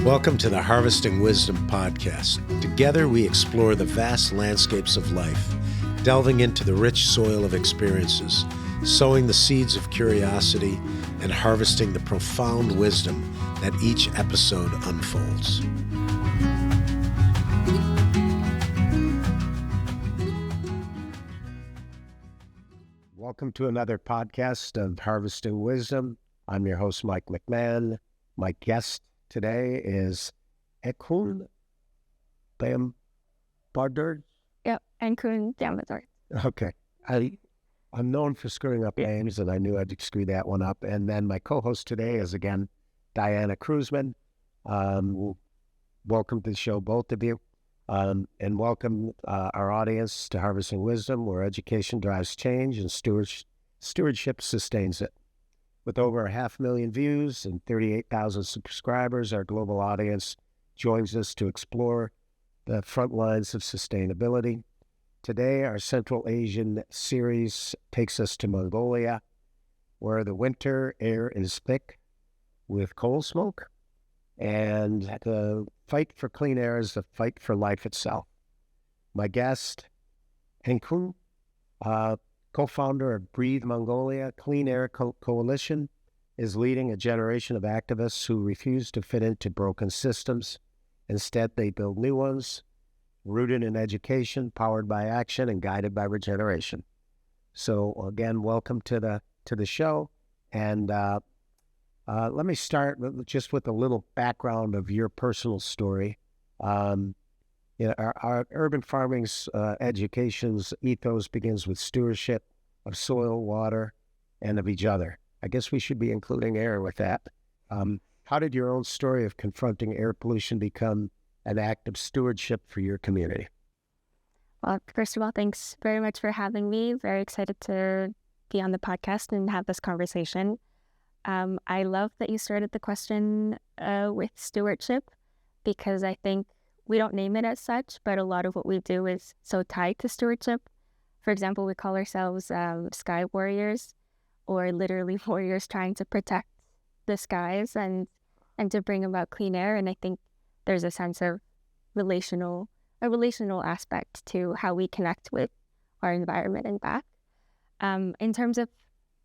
Welcome to the Harvesting Wisdom podcast. Together we explore the vast landscapes of life, delving into the rich soil of experiences, sowing the seeds of curiosity, and harvesting the profound wisdom that each episode unfolds. Welcome to another podcast of Harvesting Wisdom. I'm your host, Mike McMahon. My guest today is Enkhuun Byambadorj. Yep, Enkhuun Byambadorj. Okay. I'm known for screwing up names, and I knew I'd screw that one up. And then my co-host today is, again, Diana Guzman. Welcome to the show, both of you. And welcome our audience to Harvesting Wisdom, where education drives change and stewardship sustains it. With over 500,000 views and 38,000 subscribers, our global audience joins us to explore the front lines of sustainability. Today, our Central Asian series takes us to Mongolia, where the winter air is thick with coal smoke, and the fight for clean air is the fight for life itself. My guest, Enkhuun, co-founder of Breathe Mongolia Clean Air Coalition, is leading a generation of activists who refuse to fit into broken systems. Instead, they build new ones, rooted in education, powered by action, and guided by regeneration. So again, welcome to the show. And let me start just with a little background of your personal story. Our urban farming's education's ethos begins with stewardship of soil, water, and of each other. I guess we should be including air with that. How did your own story of confronting air pollution become an act of stewardship for your community? Well, first of all, thanks very much for having me. Very excited to be on the podcast and have this conversation. I love that you started the question with stewardship, because I think we don't name it as such, but a lot of what we do is so tied to stewardship. For example, we call ourselves sky warriors, or literally warriors trying to protect the skies and to bring about clean air. And I think there's a sense of relational aspect to how we connect with our environment and back. In terms of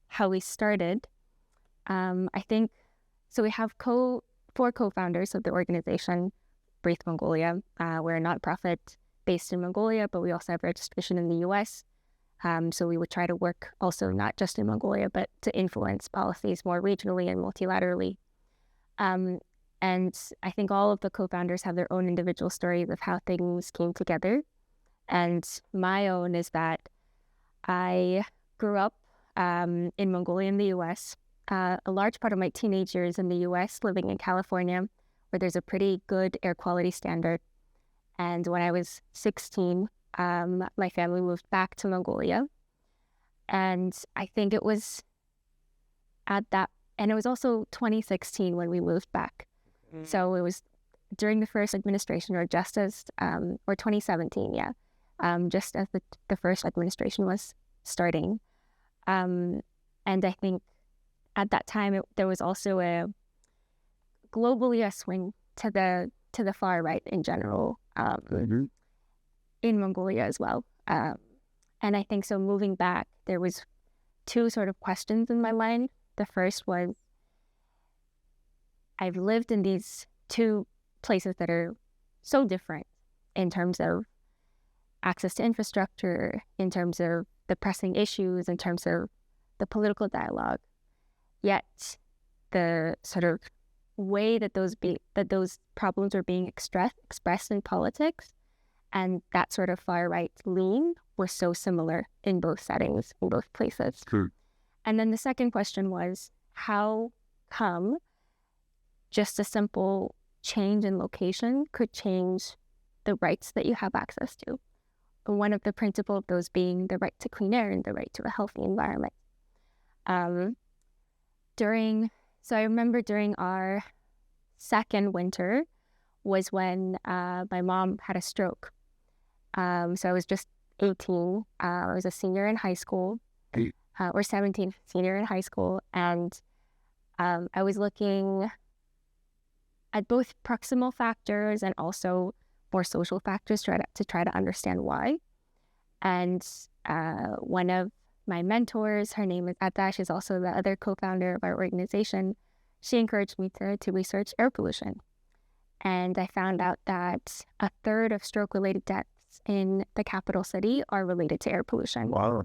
how we started, I think, so we have four co-founders of the organization, Breathe Mongolia. We're a nonprofit based in Mongolia, but we also have registration in the U.S. So we would try to work also not just in Mongolia, but to influence policies more regionally and multilaterally. And I think all of the co-founders have their own individual stories of how things came together. And my own is that I grew up in Mongolia in the U.S. A large part of my teenage years in the U.S., living in California, where there's a pretty good air quality standard. And when I was 16, my family moved back to Mongolia. And I think it was and it was also 2016 when we moved back. Mm-hmm. So it was during the first administration, or just as, or 2017, just as the first administration was starting. And I think at that time, there was also globally a swing to the far right in general, in Mongolia as well. And I think so moving back, there was two sort of questions in my mind. The first was, I've lived in these two places that are so different in terms of access to infrastructure, in terms of the pressing issues, in terms of the political dialogue. Yet the sort of way that those problems are being expressed in politics, and that sort of far right lean, were so similar in both settings, in both places. True. And then the second question was, how come just a simple change in location could change the rights that you have access to? And one of the principles of those being the right to clean air and the right to a healthy environment. So I remember during our second winter was when my mom had a stroke. So I was just 18. I was a senior in high school, or 17, senior in high school. And I at both proximal factors and also more social factors to try to understand why. And one of my mentors, her name is Ada, she's also the other co-founder of our organization. She encouraged me to research air pollution. And I found out that a third of stroke-related deaths in the capital city are related to air pollution. Wow.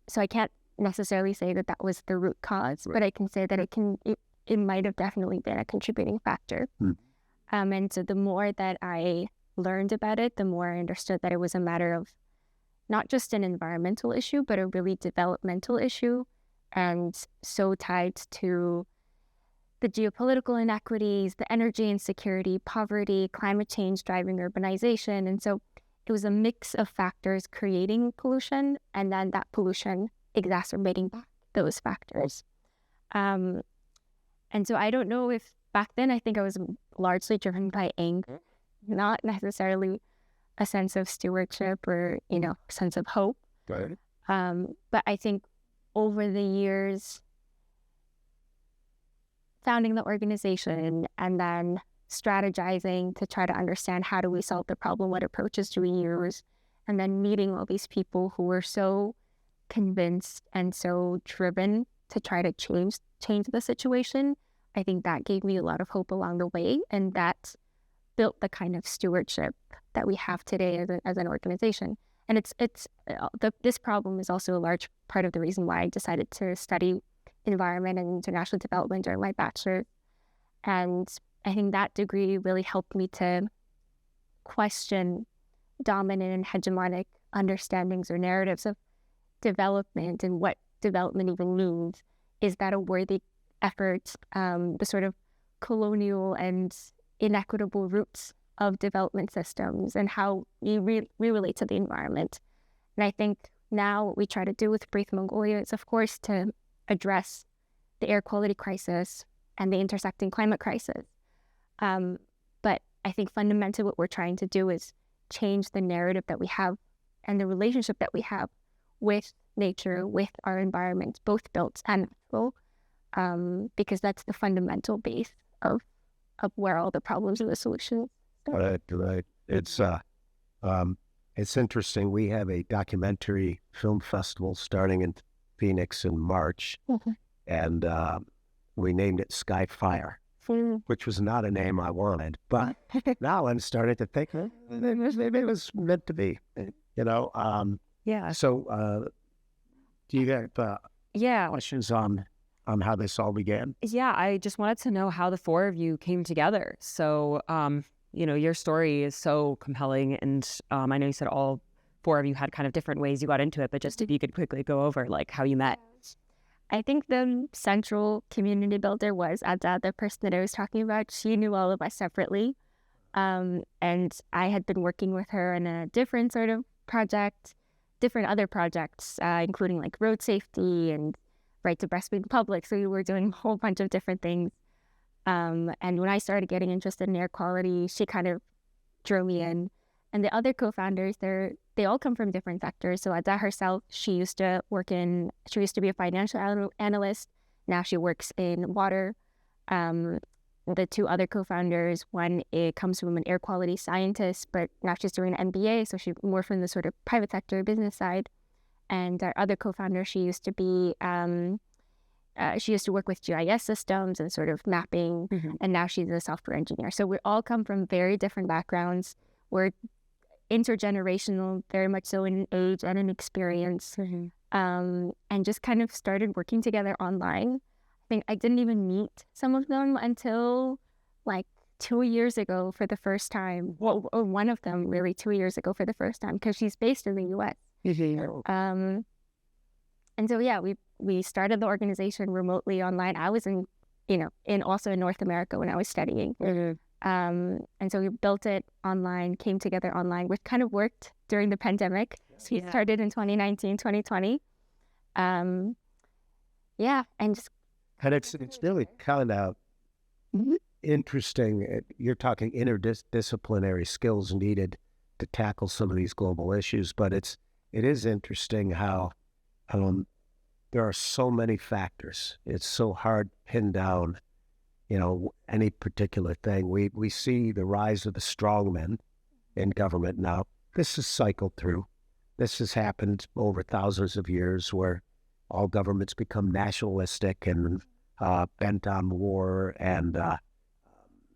So I can't necessarily say that that was the root cause, but I can say that it might have definitely been a contributing factor. And so the more that I learned about it, the more I understood that it was a matter of not just an environmental issue, but a really developmental issue, and so tied to the geopolitical inequities, the energy insecurity, poverty, climate change driving urbanization. And so it was a mix of factors creating pollution, and then that pollution exacerbating those factors. And so I don't know if back then, I think I was largely driven by anger, not necessarily a sense of stewardship or, sense of hope. Right. But I think over the years, founding the organization and then strategizing to try to understand how do we solve the problem, what approaches do we use, and then meeting all these people who were so convinced and so driven to try to change the situation, I think that gave me a lot of hope along the way, and that built the kind of stewardship that we have today as an organization. And this problem is also a large part of the reason why I decided to study environment and international development during my bachelor. And I think that degree really helped me to question dominant and hegemonic understandings or narratives of development and what development even means. Is that a worthy effort? The sort of colonial and inequitable roots of development systems and how we relate to the environment. And I think now what we try to do with Breathe Mongolia is, of course, to address the air quality crisis and the intersecting climate crisis. But I think fundamentally what we're trying to do is change the narrative that we have and the relationship that we have with nature, with our environment, both built and natural, because that's the fundamental base of where all the problems and the solutions start. Right. It's interesting. We have a documentary film festival starting in Phoenix in March, and we named it Sky Fire, which was not a name I wanted, but now I'm starting to think maybe it was meant to be, Yeah. So do you have questions on how this all began? Yeah, I just wanted to know how the four of you came together. So, your story is so compelling, and I know you said all four of you had kind of different ways you got into it, but just if you could quickly go over how you met. I think the central community builder was Ada, the person that I was talking about. She knew all of us separately, and I had been working with her in a different sort of project, different other projects, including like road safety and right to breastfeed in public. So we were doing a whole bunch of different things. And when I started getting interested in air quality, she kind of drew me in. And the other co-founders, they all come from different sectors. So Ada herself, she used to be a financial analyst. Now she works in water. The two other co-founders, one comes from an air quality scientist, but now she's doing an MBA. So she's more from the sort of private sector business side. And our other co-founder, she used to work with GIS systems and sort of mapping, and now she's a software engineer. So we all come from very different backgrounds. We're intergenerational, very much so in age and in experience, and just kind of started working together online. I think I didn't even meet some of them until like 2 years ago for the first time. Well, or one of them really 2 years ago for the first time, because she's based in the U.S. And so, yeah, we started the organization remotely online. I was also in North America when I was studying. And so we built it online, came together online, which kind of worked during the pandemic. So we started in 2019, 2020. And it's really kind of interesting. You're talking interdisciplinary skills needed to tackle some of these global issues, but it is interesting how there are so many factors. It's so hard to pin down, any particular thing. We see the rise of the strongmen in government now. This has cycled through. This has happened over thousands of years where all governments become nationalistic and bent on war, and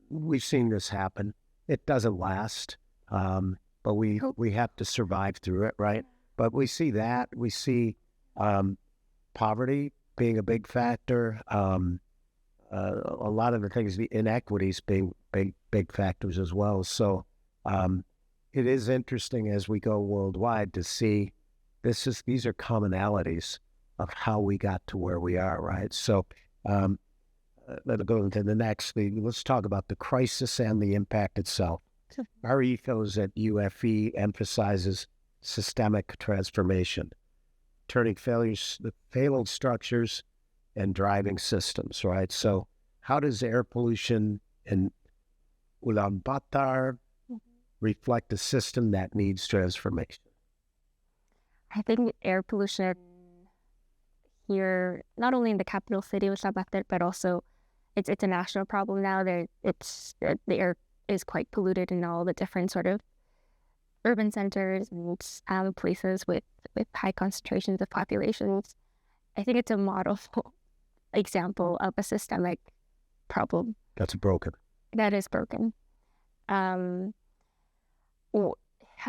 we've seen this happen. It doesn't last, but we have to survive through it, right? But we see that. We see poverty being a big factor. A lot of the things, the inequities being big factors as well. So it is interesting as we go worldwide to see these are commonalities of how we got to where we are, right? So let's go into the next thing. Let's talk about the crisis and the impact itself. Our ethos at UFE emphasizes systemic transformation, turning failing structures and driving systems, right? So how does air pollution in Ulaanbaatar reflect a system that needs transformation? I think air pollution here, not only in the capital city of Ulaanbaatar, but also it's a national problem now. The air is quite polluted in all the different sort of urban centers and places with high concentrations of populations. I think it's a model example of a systemic problem. That's broken. That is broken. A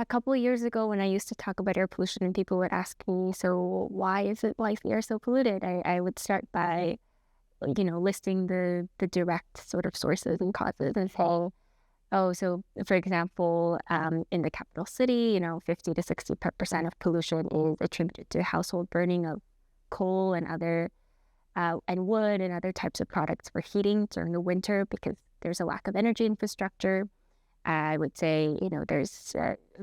couple of years ago, when I used to talk about air pollution and people would ask me, so why is the air so polluted? I would start by, listing the direct sort of sources and causes and saying, so for example, in the capital city, 50 to 60% of pollution is attributed to household burning of coal and other and wood and other types of products for heating during the winter because there's a lack of energy infrastructure. I would say, there's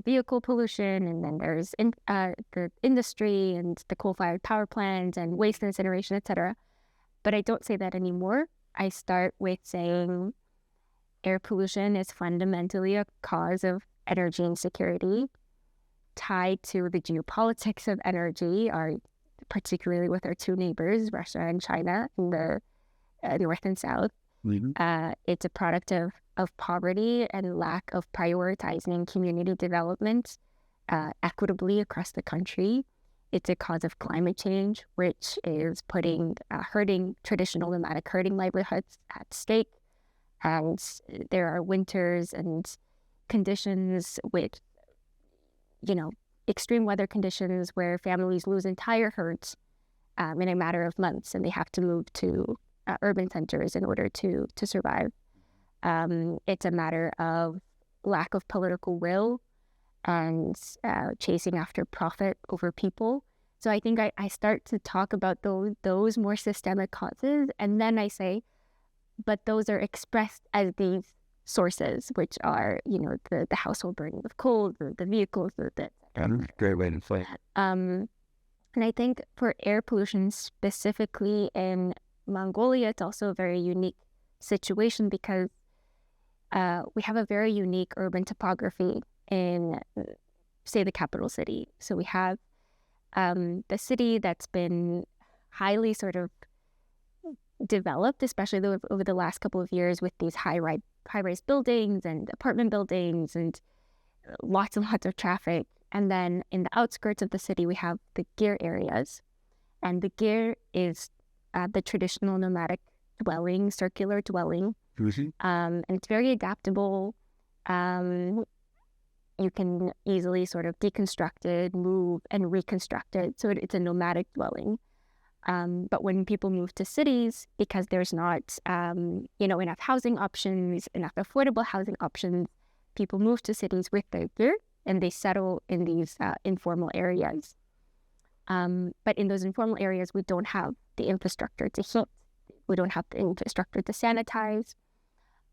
vehicle pollution, and then there's the industry and the coal-fired power plants and waste incineration, etc. But I don't say that anymore. I start with saying air pollution is fundamentally a cause of energy insecurity tied to the geopolitics of energy, particularly with our two neighbors, Russia and China, in the north and south. Mm-hmm. It's a product of poverty and lack of prioritizing community development equitably across the country. It's a cause of climate change, which is putting herding, traditional nomadic herding livelihoods at stake. And there are winters and conditions with, extreme weather conditions where families lose entire herds in a matter of months, and they have to move to urban centers in order to survive. It's a matter of lack of political will and chasing after profit over people. So I think I start to talk about those more systemic causes, and then I say, but those are expressed as these sources, which are, the household burning of coal, the vehicles, great way to play it. And I think for air pollution specifically in Mongolia, it's also a very unique situation because we have a very unique urban topography in, say, the capital city. So we have the city that's been highly sort of developed, especially over the last couple of years with these high-rise buildings and apartment buildings and lots and lots of traffic. And then in the outskirts of the city, we have the Gir areas. And the Gir is the traditional nomadic dwelling, circular dwelling. Mm-hmm. And it's very adaptable. You can easily sort of deconstruct it, move, and reconstruct it. So it's a nomadic dwelling. But when people move to cities, because there's not, enough housing options, enough affordable housing options, people move to cities with their gear and they settle in these informal areas. But in those informal areas, we don't have the infrastructure to heat. We don't have the infrastructure to sanitize.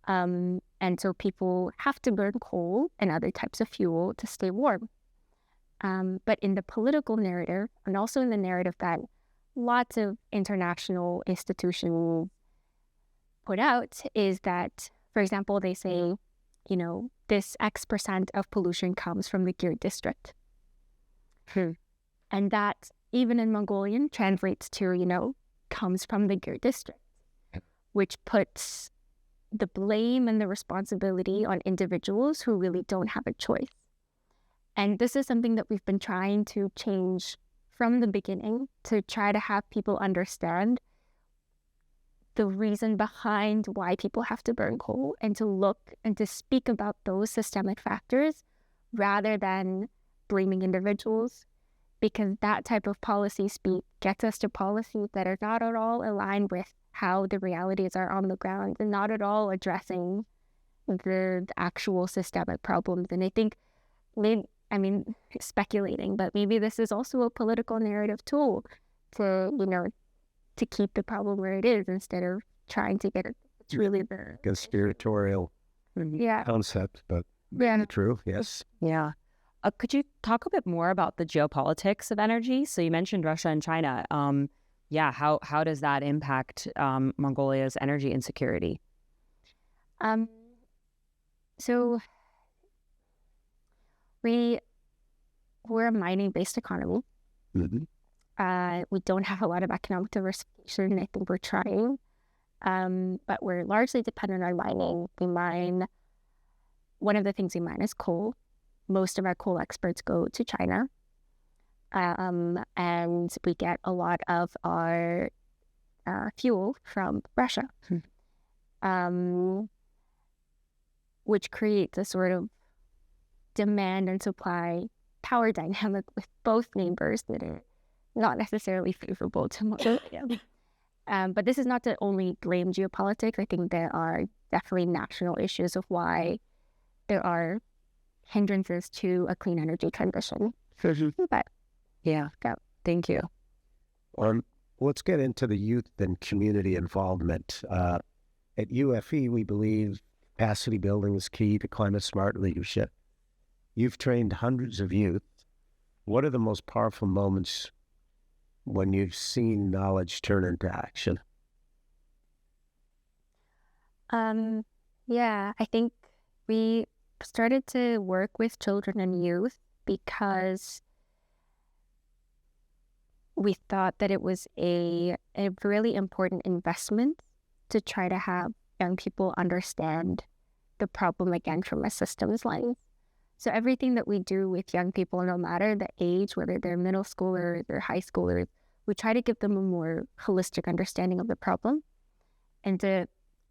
And so people have to burn coal and other types of fuel to stay warm. But in the political narrative, and also in the narrative that lots of international institutions put out, is that, for example, they say, this X% of pollution comes from the Gir district. And that, even in Mongolian, translates to, comes from the Gir district, which puts the blame and the responsibility on individuals who really don't have a choice. And this is something that we've been trying to change from the beginning, to try to have people understand the reason behind why people have to burn coal, and to look and to speak about those systemic factors rather than blaming individuals, because that type of policy speak gets us to policies that are not at all aligned with how the realities are on the ground, and not at all addressing the actual systemic problems. And I think, speculating, but maybe this is also a political narrative tool to keep the problem where it is, instead of trying to get it. It's really the conspiratorial concept, but true. Yes. Yeah. Could you talk a bit more about the geopolitics of energy? So you mentioned Russia and China. How does that impact Mongolia's energy insecurity? So we're a mining-based economy. Mm-hmm. We don't have a lot of economic diversification. I think we're trying, but we're largely dependent on mining. One of the things we mine is coal. Most of our coal exports go to China, and we get a lot of our fuel from Russia, which creates a sort of demand and supply power dynamic with both neighbors that are not necessarily favorable to Mongolia. But this is not to only blame geopolitics. I think there are definitely national issues of why there are hindrances to a clean energy transition. But thank you. Let's get into the youth and community involvement. At UFE, we believe capacity building is key to climate smart leadership. You've trained hundreds of youth. What are the most powerful moments when you've seen knowledge turn into action? I think we started to work with children and youth because we thought that it was a really important investment to try to have young people understand the problem again from a systems lens. So everything that we do with young people, no matter the age, whether they're middle schoolers or high schoolers, we try to give them a more holistic understanding of the problem, and to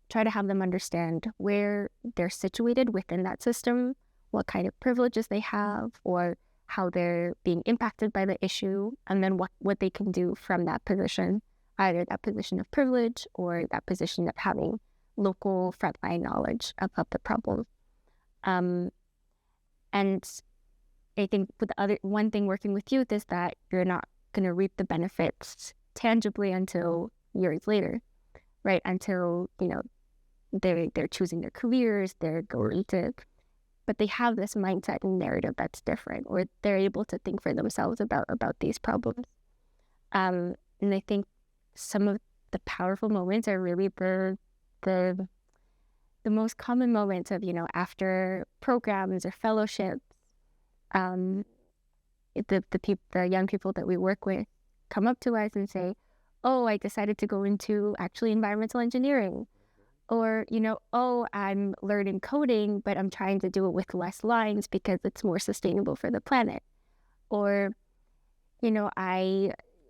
try to have them understand where they're situated within that system, what kind of privileges they have, or how they're being impacted by the issue, and then what they can do from that position, either that position of privilege or that position of having local frontline knowledge about the problem. And I think one thing working with youth is that you're not going to reap the benefits tangibly until years later, right? Until, they're choosing their careers, they're going to, but they have this mindset and narrative that's different, or they're able to think for themselves about these problems. And I think some of the powerful moments are really the most common moments of, after programs or fellowships, the young people that we work with come up to us and say, oh, I decided to go into actually environmental engineering. Or, oh, I'm learning coding, but I'm trying to do it with less lines because it's more sustainable for the planet. Or,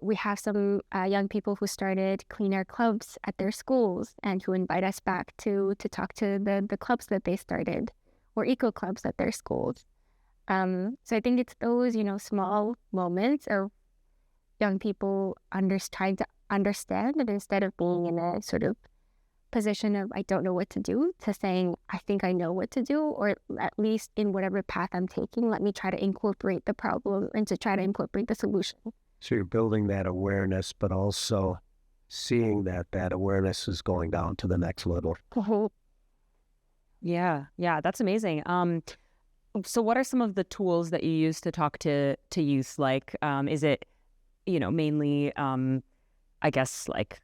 we have some young people who started clean air clubs at their schools and who invite us back to talk to the clubs that they started, or eco clubs at their schools. So I think it's those, small moments of young people trying to understand, and instead of being in a sort of position of I don't know what to do, to saying I think I know what to do, or at least in whatever path I'm taking, let me try to incorporate the problem and to try to incorporate the solution. So you're building that awareness, but also seeing that awareness is going down to the next level. Yeah, that's amazing. So what are some of the tools that you use to talk to youth? Like, is it, mainly, I guess, like,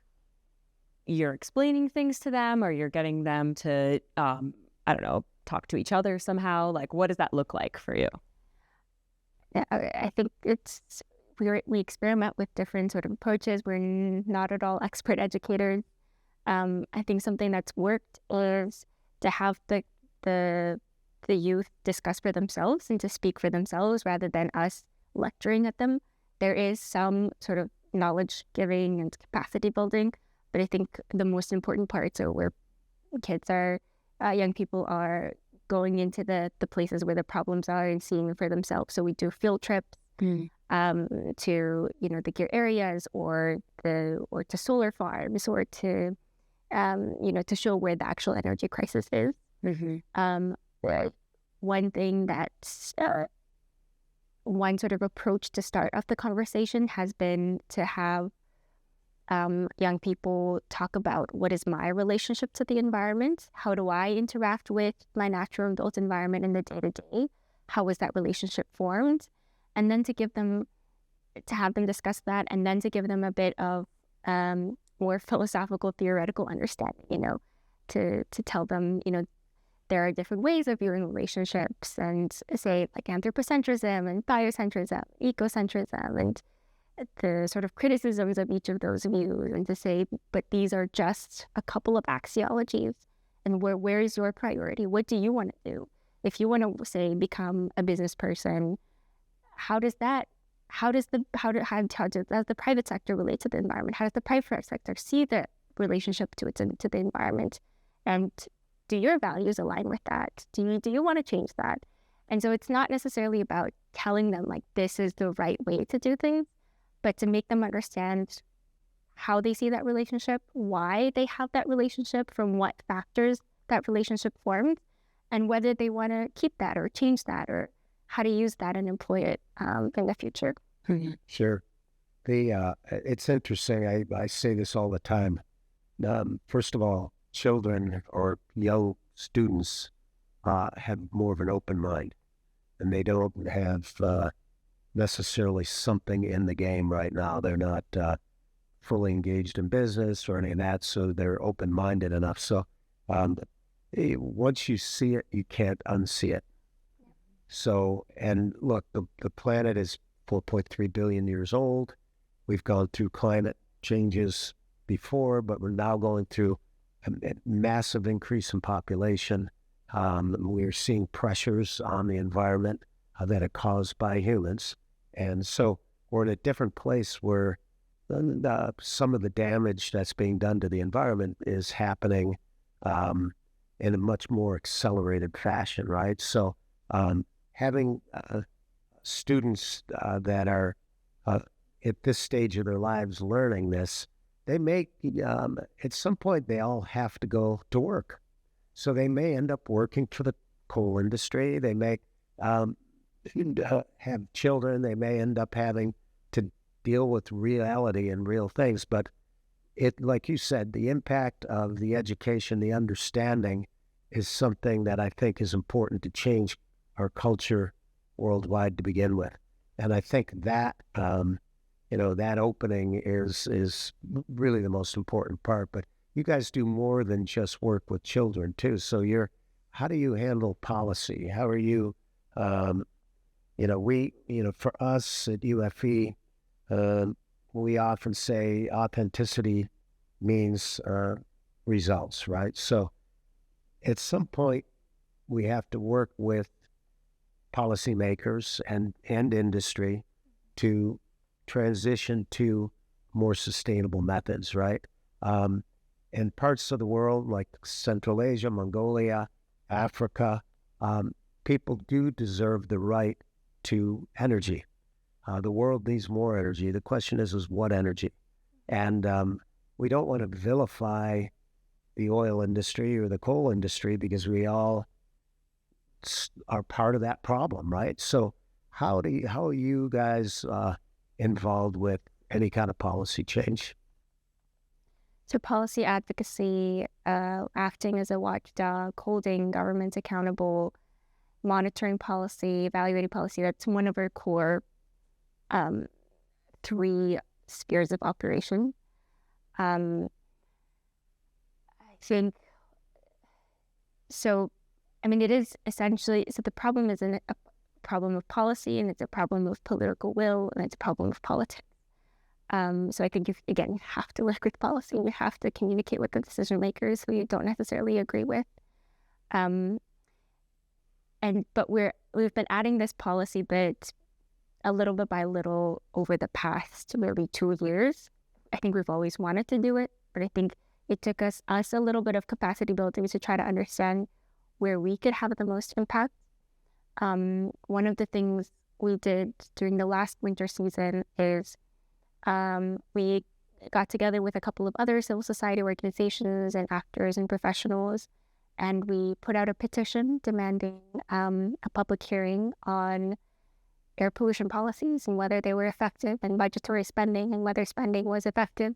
you're explaining things to them, or you're getting them to, talk to each other somehow? Like, what does that look like for you? Yeah, I think we experiment with different sort of approaches. We're not at all expert educators. I think something that's worked is to have the youth discuss for themselves and to speak for themselves rather than us lecturing at them. There is some sort of knowledge giving and capacity building, but I think the most important parts are where kids are, young people are going into the places where the problems are and seeing them for themselves. So we do field trips to the gear areas or to solar farms or to to show where the actual energy crisis is. One thing that's one sort of approach to start off the conversation has been to have young people talk about what is my relationship to the environment? How do I interact with my natural and built environment in the day-to-day? How is that relationship formed? And then to have them discuss that, and then to give them a bit of more philosophical, theoretical understanding, to tell them, there are different ways of viewing relationships, and say like anthropocentrism and biocentrism, ecocentrism, and the sort of criticisms of each of those views, and to say, but these are just a couple of axioologies, and where is your priority? What do you want to do? If you want to, say, become a business person, how does the private sector relate to the environment? How does the private sector see the relationship to the environment? And do your values align with that? Do you want to change that? And so it's not necessarily about telling them like this is the right way to do things, but to make them understand how they see that relationship, why they have that relationship, from what factors that relationship formed, and whether they want to keep that or change that, or how to use that and employ it in the future. Sure. It's interesting. I say this all the time. First of all, children or young students have more of an open mind, and they don't have necessarily something in the game right now. They're not fully engaged in business or any of that, so they're open-minded enough. So once you see it, you can't unsee it. So, and look, the planet is 4.3 billion years old. We've gone through climate changes before, but we're now going through a massive increase in population. We're seeing pressures on the environment that are caused by humans. And so we're in a different place where some of the damage that's being done to the environment is happening in a much more accelerated fashion, right? So having students that are at this stage of their lives learning this, they may, at some point, they all have to go to work. So they may end up working for the coal industry. They may have children. They may end up having to deal with reality and real things. But it, like you said, the impact of the education, the understanding is something that I think is important to change our culture worldwide to begin with. And I think that, that opening is really the most important part. But you guys do more than just work with children too. So how do you handle policy? How are you, for us at UFE, we often say authenticity means results, right? So at some point, we have to work with policymakers and industry to transition to more sustainable methods, right? In parts of the world like Central Asia, Mongolia, Africa, people do deserve the right to energy. The world needs more energy. The question is what energy? And we don't want to vilify the oil industry or the coal industry because we all are part of that problem, right? So how are you guys involved with any kind of policy change? So policy advocacy, acting as a watchdog, holding governments accountable, monitoring policy, evaluating policy, that's one of our core 3 spheres of operation. I think, so, it is essentially, so the problem isn't a problem of policy, and it's a problem of political will, and it's a problem of politics. So I think, again, you have to work with policy. You have to communicate with the decision makers who you don't necessarily agree with. But we've been adding this policy bit a little bit by little over the past maybe 2 years. I think we've always wanted to do it, but I think it took us a little bit of capacity building to try to understand where we could have the most impact. One of the things we did during the last winter season is we got together with a couple of other civil society organizations and actors and professionals, and we put out a petition demanding a public hearing on air pollution policies and whether they were effective, and budgetary spending and whether spending was effective.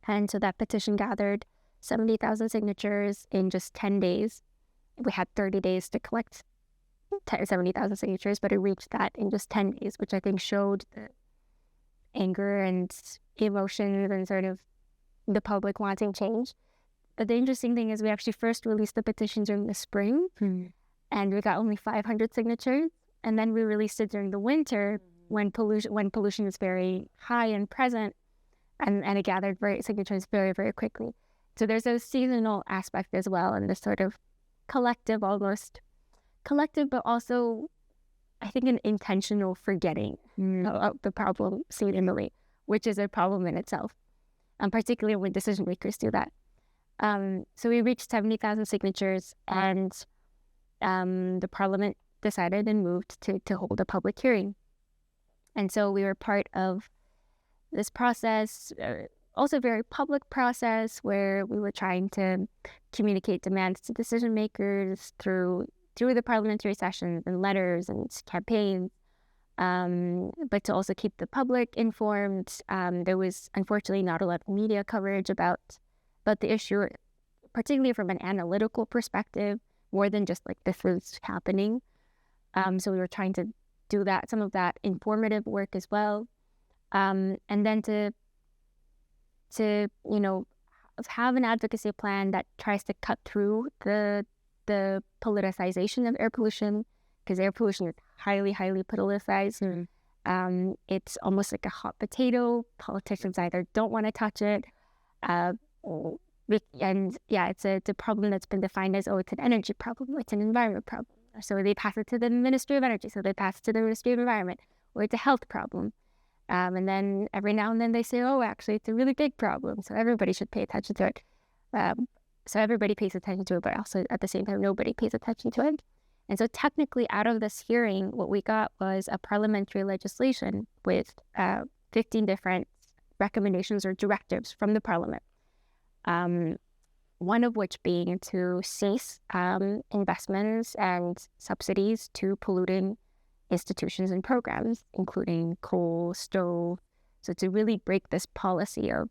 And so that petition gathered 70,000 signatures in just 10 days. We had 30 days to collect 70,000 signatures, but it reached that in just 10 days, which I think showed the anger and emotions and sort of the public wanting change. But the interesting thing is we actually first released the petition during the spring, and we got only 500 signatures. And then we released it during the winter when pollution is very high and present, and it gathered signatures very, very quickly. So there's a seasonal aspect as well, and this sort of collective, but also I think an intentional forgetting of the problem seasonally, which is a problem in itself, particularly when decision makers do that. So we reached 70,000 signatures, and the parliament decided and moved to hold a public hearing. And so we were part of this process, also a very public process, where we were trying to communicate demands to decision makers through the parliamentary sessions and letters and campaigns, but to also keep the public informed. There was unfortunately not a lot of media coverage about the issue, particularly from an analytical perspective, more than just like this is happening. So we were trying to do some of that informative work as well, and then to have an advocacy plan that tries to cut through the politicization of air pollution, because air pollution is highly, highly politicized. It's almost like a hot potato. Politicians either don't want to touch it, and it's a problem that's been defined as, it's an energy problem, it's an environment problem. So they pass it to the Ministry of Energy, so they pass it to the Ministry of Environment, or it's a health problem. And then every now and then they say, actually, it's a really big problem, so everybody should pay attention to it. So everybody pays attention to it, but also at the same time, nobody pays attention to it. And so technically, out of this hearing, what we got was a parliamentary legislation with 15 different recommendations or directives from the parliament. One of which being to cease investments and subsidies to polluting institutions and programs, including coal, stove. So to really break this policy of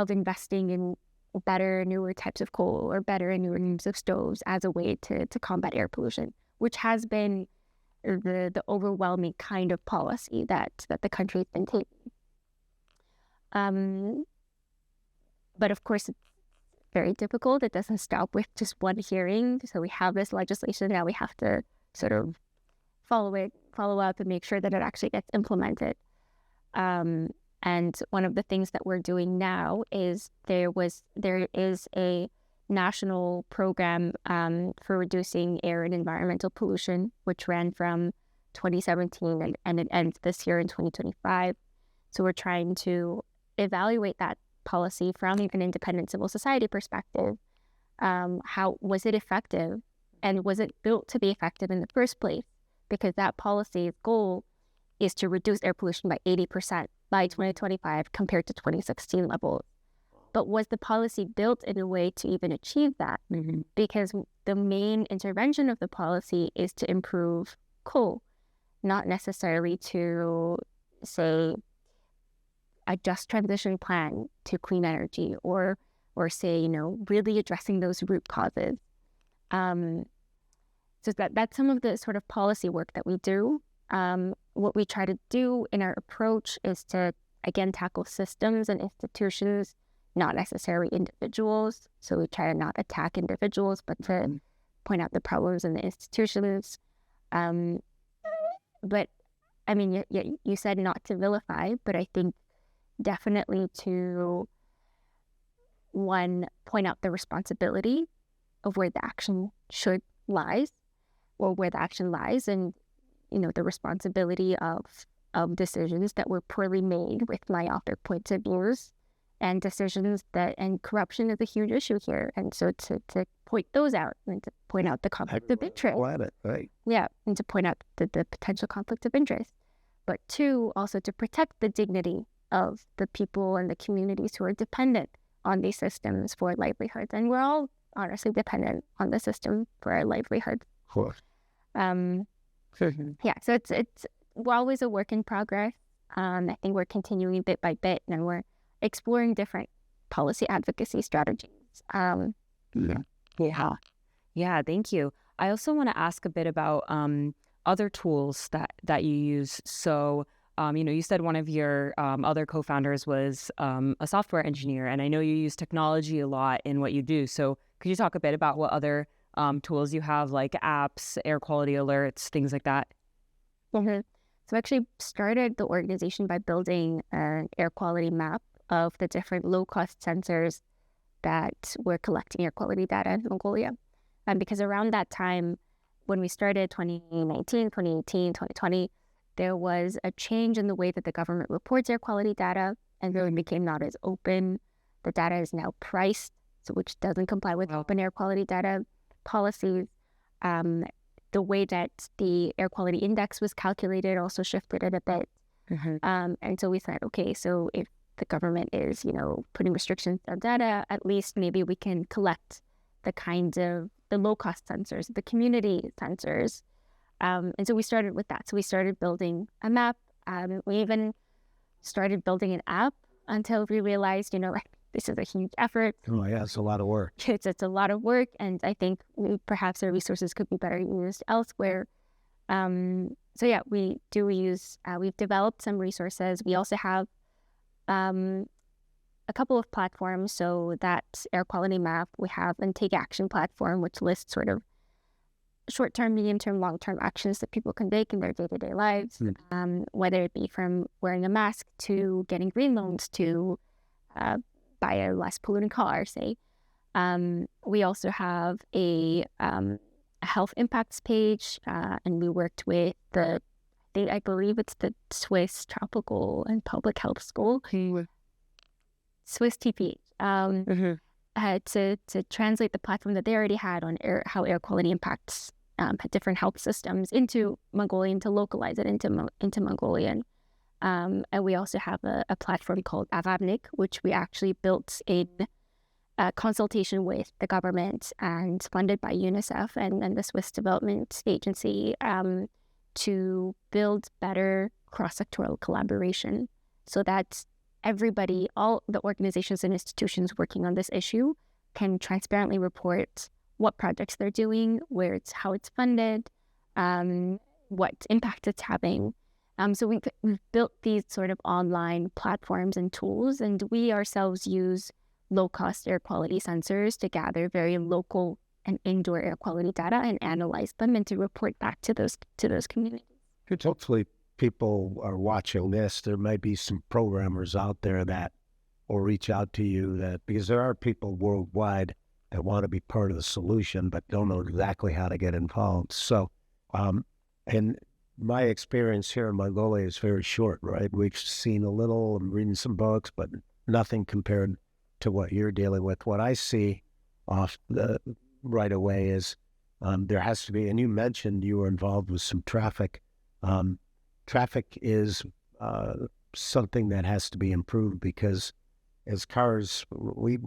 investing in better, newer types of coal or better and newer types of stoves as a way to combat air pollution, which has been the overwhelming kind of policy that the country has been taking. But of course, it's very difficult. It doesn't stop with just one hearing. So we have this legislation. Now we have to sort of follow up and make sure that it actually gets implemented. And one of the things that we're doing now is there is a national program for reducing air and environmental pollution, which ran from 2017 and it ends this year in 2025. So we're trying to evaluate that policy from an independent civil society perspective. How was it effective, and was it built to be effective in the first place? Because that policy's goal is to reduce air pollution by 80% by 2025 compared to 2016 levels. But was the policy built in a way to even achieve that? Because the main intervention of the policy is to improve coal, not necessarily to, say, a just transition plan to clean energy, or say, really addressing those root causes. So that's some of the sort of policy work that we do. What we try to do in our approach is to, again, tackle systems and institutions, not necessarily individuals. So we try to not attack individuals, but to point out the problems in the institutions. But I mean, you said not to vilify, but I think definitely to, one, point out the responsibility of where the action lies, or where the action lies, and, the responsibility of decisions that were poorly made with myopic points of views, and and corruption is a huge issue here. And so to point those out, and to point out the conflict of interest. Right. Yeah, and to point out the potential conflict of interest. But two, also to protect the dignity of the people and the communities who are dependent on these systems for livelihoods. And we're all honestly dependent on the system for our livelihoods. Of course. Yeah, so it's we're always a work in progress. I think we're continuing bit by bit, and we're exploring different policy advocacy strategies. Yeah, thank you. I also want to ask a bit about other tools that you use. So, you said one of your other co-founders was a software engineer, and I know you use technology a lot in what you do. So could you talk a bit about what other tools you have, like apps, air quality alerts, things like that? Mm-hmm. So I actually started the organization by building an air quality map of the different low-cost sensors that were collecting air quality data in Mongolia. Because around that time, when we started 2019, 2018, 2020, there was a change in the way that the government reports air quality data, and really became not as open. The data is now priced, so which doesn't comply with open air quality data policies. The way that the air quality index was calculated also shifted it a bit. And so we said, okay, so if the government is, putting restrictions on data, at least maybe we can collect the kinds of the low-cost sensors, the community sensors. And so we started with that. So we started building a map. We even started building an app until we realized, this is a huge effort. Oh, yeah, it's a lot of work. It's a lot of work, and I think perhaps our resources could be better used elsewhere. So yeah, we've developed some resources. We also have a couple of platforms. So that air quality map, we have a Take Action platform, which lists sort of short-term, medium-term, long-term actions that people can take in their day-to-day lives, whether it be from wearing a mask to getting green loans to buy a less polluting car, say. We also have a health impacts page, and we worked with I believe it's the Swiss Tropical and Public Health School, Swiss TPH, to translate the platform that they already had on how air quality impacts different health systems into Mongolian, to localize it into Mongolian. And we also have a platform called Avabnik, which we actually built in consultation with the government and funded by UNICEF and the Swiss Development Agency, to build better cross-sectoral collaboration so that everybody, all the organizations and institutions working on this issue, can transparently report what projects they're doing, how it's funded, what impact it's having. So we've built these sort of online platforms and tools, and we ourselves use low-cost air quality sensors to gather very local and indoor air quality data and analyze them, and to report back to those communities. Hopefully people are watching this. There might be some programmers out there that will reach out to you, because there are people worldwide that want to be part of the solution but don't know exactly how to get involved. So, and my experience here in Mongolia is very short, right? We've seen a little and reading some books, but nothing compared to what you're dealing with. What I see right away is there has to be, and you mentioned you were involved with some traffic. Traffic is something that has to be improved, because as cars, we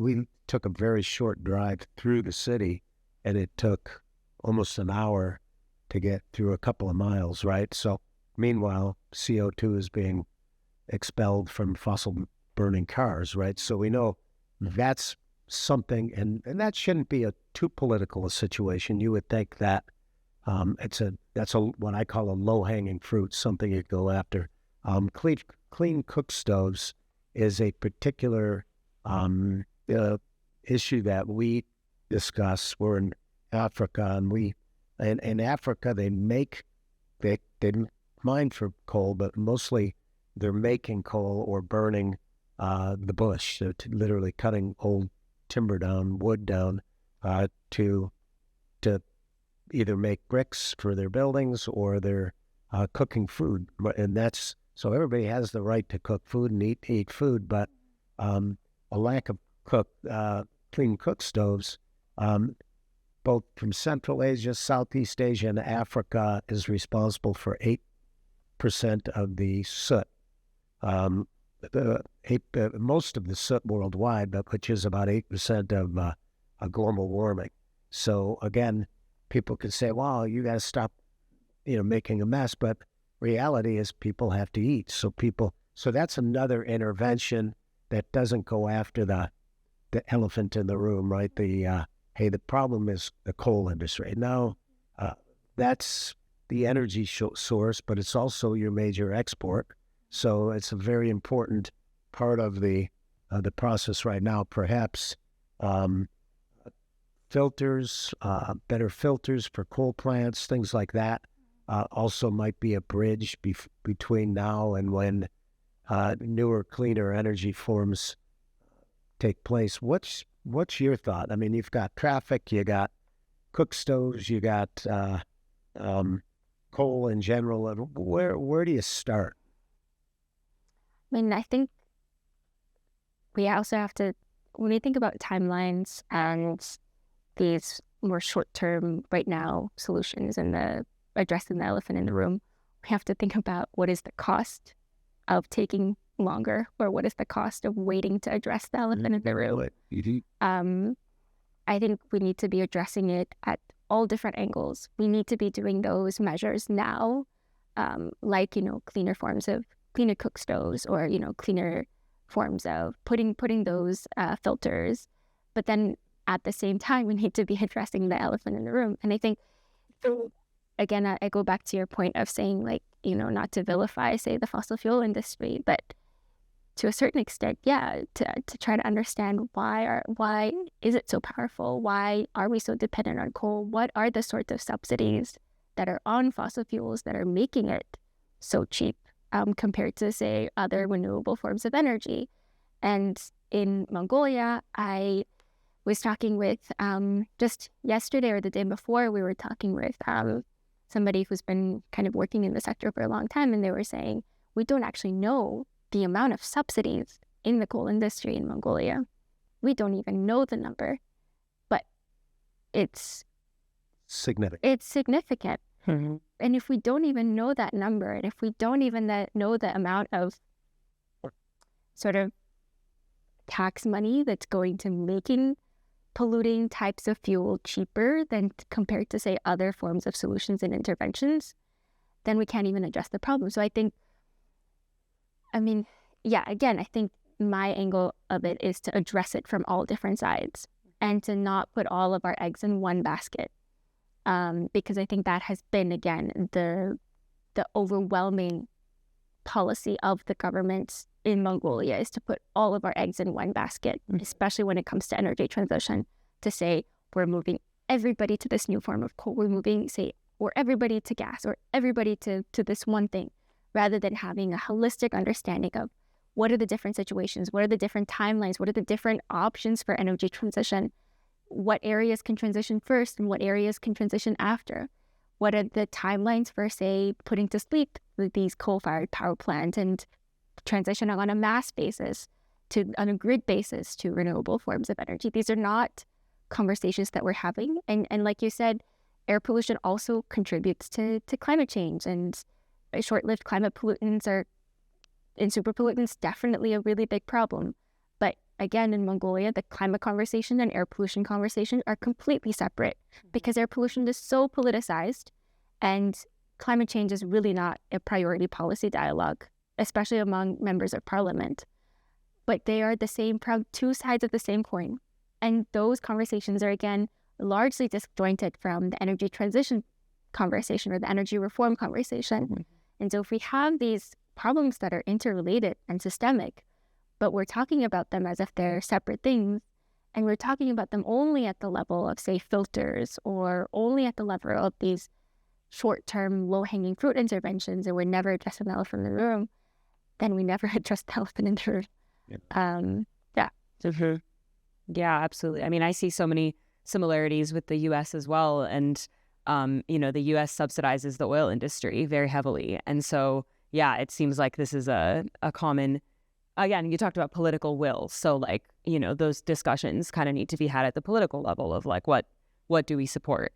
took a very short drive through the city, and it took almost an hour to get through a couple of miles, right? So meanwhile, CO2 is being expelled from fossil burning cars, right? So we know that's something, and that shouldn't be a too political a situation. You would think that that's what I call a low-hanging fruit, something you go after. Clean cook stoves is a particular issue that we discuss. We're in Africa, and in Africa they make mine for coal, but mostly they're making coal or burning the bush, so literally cutting old timber down, wood down, to either make bricks for their buildings or they're cooking food. And that's, so everybody has the right to cook food and eat food, but a lack of clean cook stoves, both from Central Asia, Southeast Asia, and Africa, is responsible for 8% of the soot. Most of the soot worldwide, but which is about 8% of global warming. So again, people can say, "Well, you got to stop, making a mess." But reality is, people have to eat. So that's another intervention that doesn't go after the elephant in the room, right? Hey, the problem is the coal industry. No, that's the energy source, but it's also your major export. So it's a very important part of the process right now. Perhaps filters, better filters for coal plants, things like that, also might be a bridge between now and when newer, cleaner energy forms take place. What's your thought? I mean, you've got traffic, you got cook stoves, you got coal in general. Where do you start? I mean, I think we also have to, when we think about timelines and these more short-term, right now solutions and addressing the elephant in the room, we have to think about what is the cost of taking longer, or what is the cost of waiting to address the elephant in the room. I think we need to be addressing it at all different angles. We need to be doing those measures now, like, cleaner cook stoves, or, cleaner forms of putting those filters. But then at the same time, we need to be addressing the elephant in the room. And I think, again, I go back to your point of saying, like, not to vilify, say, the fossil fuel industry, but to a certain extent, yeah, to try to understand why is it so powerful? Why are we so dependent on coal? What are the sorts of subsidies that are on fossil fuels that are making it so cheap compared to, say, other renewable forms of energy? And in Mongolia, I was talking with, just yesterday or the day before, we were talking with somebody who's been kind of working in the sector for a long time, and they were saying, we don't actually know the amount of subsidies in the coal industry in Mongolia. We don't even know the number, but it's significant. It's significant. Mm-hmm. And if we don't even know that number, and if we don't even know the amount of sort of tax money that's going to making polluting types of fuel cheaper than compared to, say, other forms of solutions and interventions, then we can't even address the problem. So I think, again, I think my angle of it is to address it from all different sides and to not put all of our eggs in one basket. Because I think that has been, again, the overwhelming policy of the government in Mongolia, is to put all of our eggs in one basket, especially when it comes to energy transition, to say we're moving everybody to this new form of coal, we're moving, say, or everybody to gas, or everybody to this one thing, rather than having a holistic understanding of what are the different situations, what are the different timelines, what are the different options for energy transition, what areas can transition first and what areas can transition after, what are the timelines for, say, putting to sleep these coal-fired power plants and transitioning on a mass basis on a grid basis to renewable forms of energy. These are not conversations that we're having. And like you said, air pollution also contributes to climate change, and short-lived climate pollutants and super pollutants definitely a really big problem. But again, in Mongolia, the climate conversation and air pollution conversation are completely separate, because air pollution is so politicized and climate change is really not a priority policy dialogue, especially among members of parliament. But they are the same, two sides of the same coin. And those conversations are, again, largely disjointed from the energy transition conversation or the energy reform conversation. Mm-hmm. And so if we have these problems that are interrelated and systemic, but we're talking about them as if they're separate things, and we're talking about them only at the level of, say, filters, or only at the level of these short-term, low-hanging fruit interventions and we're never addressing the elephant in the room, then we never address the elephant in the room. Yeah. Yeah, absolutely. I mean, I see so many similarities with the U.S. as well. And, the U.S. subsidizes the oil industry very heavily. And so, yeah, it seems like this is a common, again, you talked about political will. So like, those discussions kind of need to be had at the political level of like, what do we support?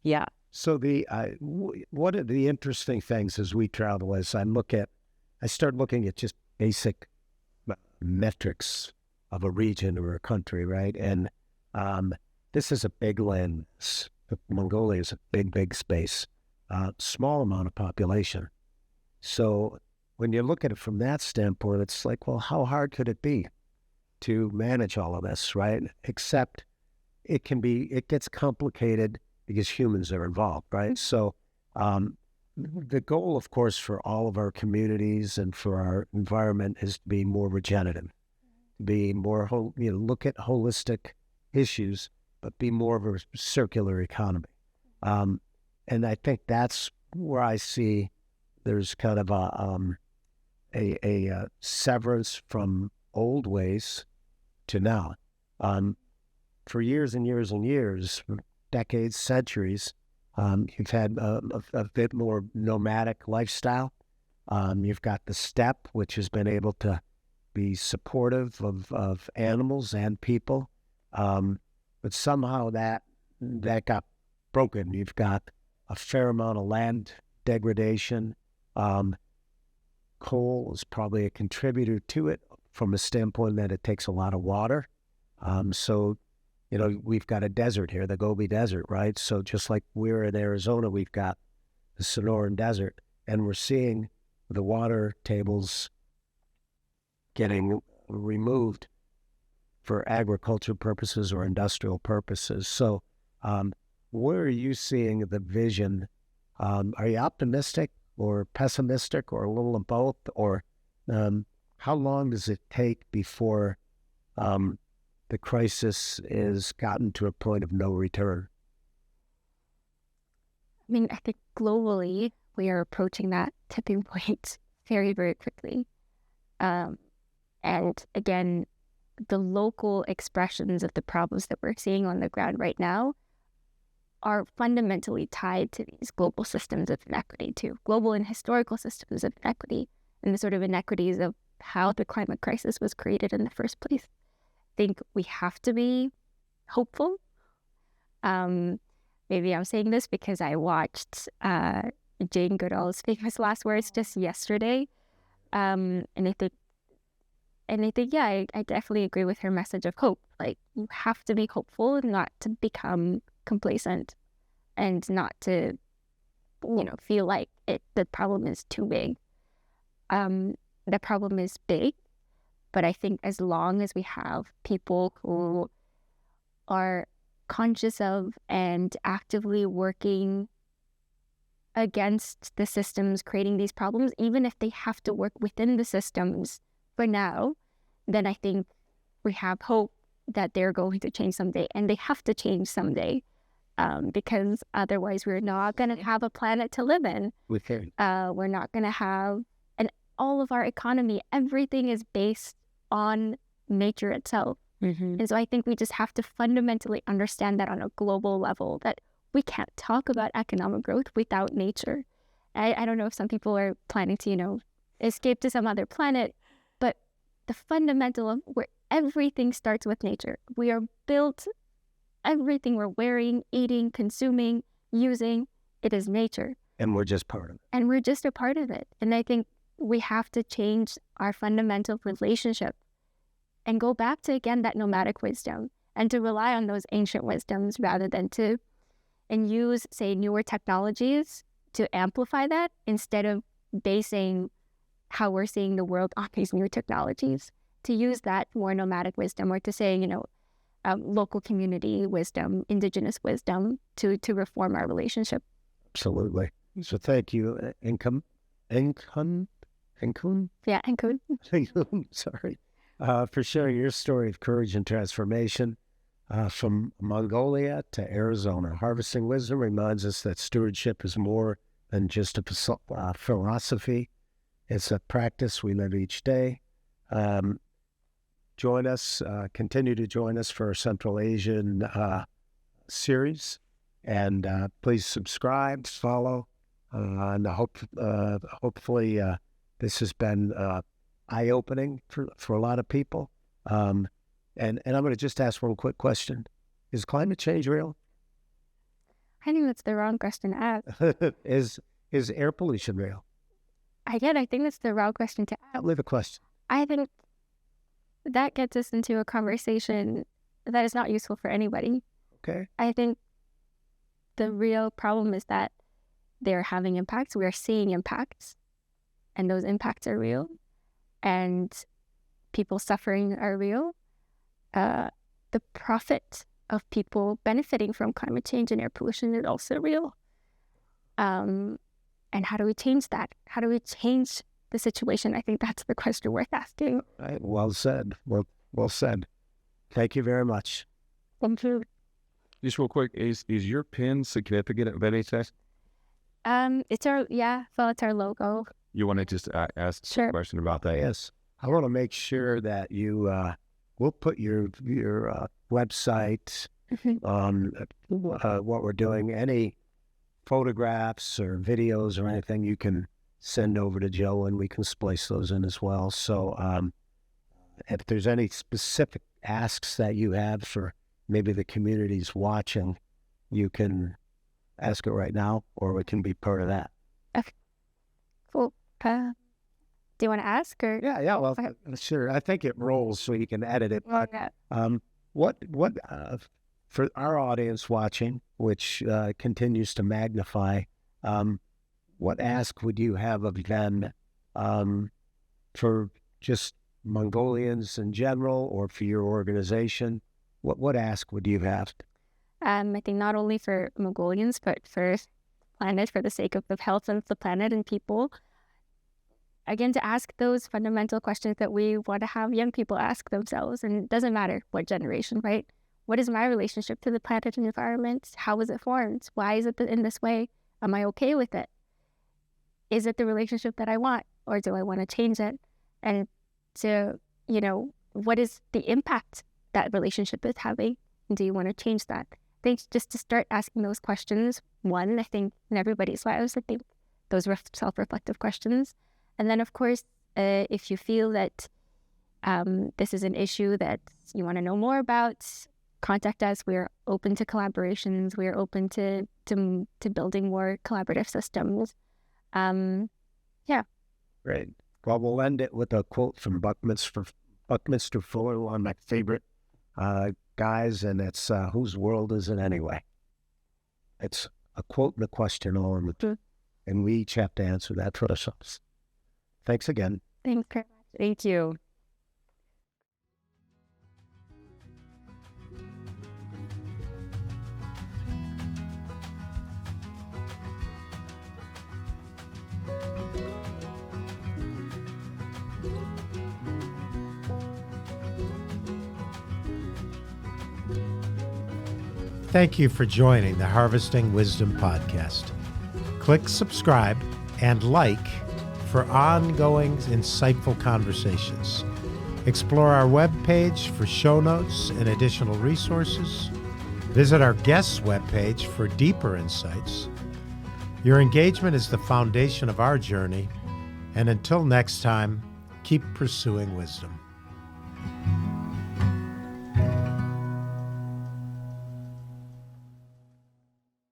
Yeah. So one of the interesting things as we travel is I start looking at just basic metrics of a region or a country, right? And this is a big land. Mongolia is a big space, small amount of population. So when you look at it from that standpoint, it's like, well, how hard could it be to manage all of this, right? Except it gets complicated because humans are involved, right? So the goal, of course, for all of our communities and for our environment is to be more regenerative, be more, look at holistic issues, but be more of a circular economy. And I think that's where I see there's kind of a severance from old ways to now. For years and years and years, decades, centuries, you've had a bit more nomadic lifestyle. You've got the steppe, which has been able to be supportive of animals and people. But somehow that got broken. You've got a fair amount of land degradation. Coal is probably a contributor to it from a standpoint that it takes a lot of water. So we've got a desert here, the Gobi Desert, right? So just like we're in Arizona, we've got the Sonoran Desert, and we're seeing the water tables getting removed for agriculture purposes or industrial purposes. So where are you seeing the vision? Are you optimistic or pessimistic or a little of both? Or how long does it take before the crisis is gotten to a point of no return? I mean, I think globally, we are approaching that tipping point very, very quickly. And again, the local expressions of the problems that we're seeing on the ground right now are fundamentally tied to these global systems of inequity too, global and historical systems of inequity, and the sort of inequities of how the climate crisis was created in the first place. I think we have to be hopeful. Maybe I'm saying this because I watched Jane Goodall's famous last words just yesterday. And I think, yeah, I definitely agree with her message of hope. Like, you have to be hopeful and not to become complacent and not to, feel like the problem is too big. The problem is big, but I think as long as we have people who are conscious of and actively working against the systems creating these problems, even if they have to work within the systems for now, then I think we have hope that they're going to change someday, and they have to change someday, because otherwise we're not going to have a planet to live in. We're not going to have, and all of our economy, everything is based on nature itself. Mm-hmm. And so I think we just have to fundamentally understand that on a global level, that we can't talk about economic growth without nature. I don't know if some people are planning to, escape to some other planet, but the fundamental of where everything starts with nature. We are built, everything we're wearing, eating, consuming, using, it is nature. And we're just part of it. And we're just a part of it. And I think we have to change our fundamental relationship and go back to, again, that nomadic wisdom, and to rely on those ancient wisdoms rather than and use, say, newer technologies to amplify that, instead of basing how we're seeing the world on these new technologies, to use that more nomadic wisdom, or to say, local community wisdom, indigenous wisdom, to reform our relationship. Absolutely. So thank you, Enkhuun? Yeah, Enkhuun. Sorry. For sharing your story of courage and transformation. from Mongolia to Arizona. Harvesting Wisdom reminds us that stewardship is more than just a philosophy. It's a practice we live each day. Join us, continue to join us for our Central Asian series. And please subscribe, follow, and hopefully this has been eye-opening for a lot of people. And I'm going to just ask one quick question. Is climate change real? I think that's the wrong question to ask. Is air pollution real? Again, I think that's the wrong question to ask. Leave a question. I think that gets us into a conversation that is not useful for anybody. Okay. I think the real problem is that they're having impacts. We are seeing impacts, and those impacts are real, and people suffering are real. The profit of people benefiting from climate change and air pollution is also real. And how do we change that? How do we change the situation? I think that's the question worth asking. Right. Well said. Well said. Thank you very much. Thank you. Just real quick, is your pin significant at VNHS? It's our logo. You want to just ask Sure. a question about that? Yes. I want to make sure that you we'll put your website on what we're doing. Any photographs or videos or anything you can send over to Joe, and we can splice those in as well. So if there's any specific asks that you have for maybe the community's watching, you can ask it right now, or we can be part of that. Okay. Cool. Do you want to ask, or? Yeah. Well, Okay. sure. I think it rolls, so you can edit it. Okay. What for our audience watching, which continues to magnify, what ask would you have of them for just Mongolians in general, or for your organization? What ask would you have? I think not only for Mongolians, but for the planet, for the sake of the health of the planet and people. Again, to ask those fundamental questions that we want to have young people ask themselves, and it doesn't matter what generation, right? What is my relationship to the planet and environment? How was it formed? Why is it in this way? Am I okay with it? Is it the relationship that I want, or do I want to change it? And to, what is the impact that relationship is having? And do you want to change that? I think just to start asking those questions, I think in everybody's lives, I think those are self-reflective questions. And then, of course, if you feel that this is an issue that you want to know more about, contact us. We're open to collaborations. We're open to building more collaborative systems. Yeah. Great. Well, we'll end it with a quote from Buckminster Fuller, one of my favorite guys, and it's whose world is it anyway? It's a quote and a question all in the and we each have to answer that for ourselves. Thanks again. Thanks very much. Thank you. Thank you for joining the Harvesting Wisdom podcast. Click subscribe and like for ongoing insightful conversations. Explore our webpage for show notes and additional resources. Visit our guests' webpage for deeper insights. Your engagement is the foundation of our journey, and until next time, keep pursuing wisdom.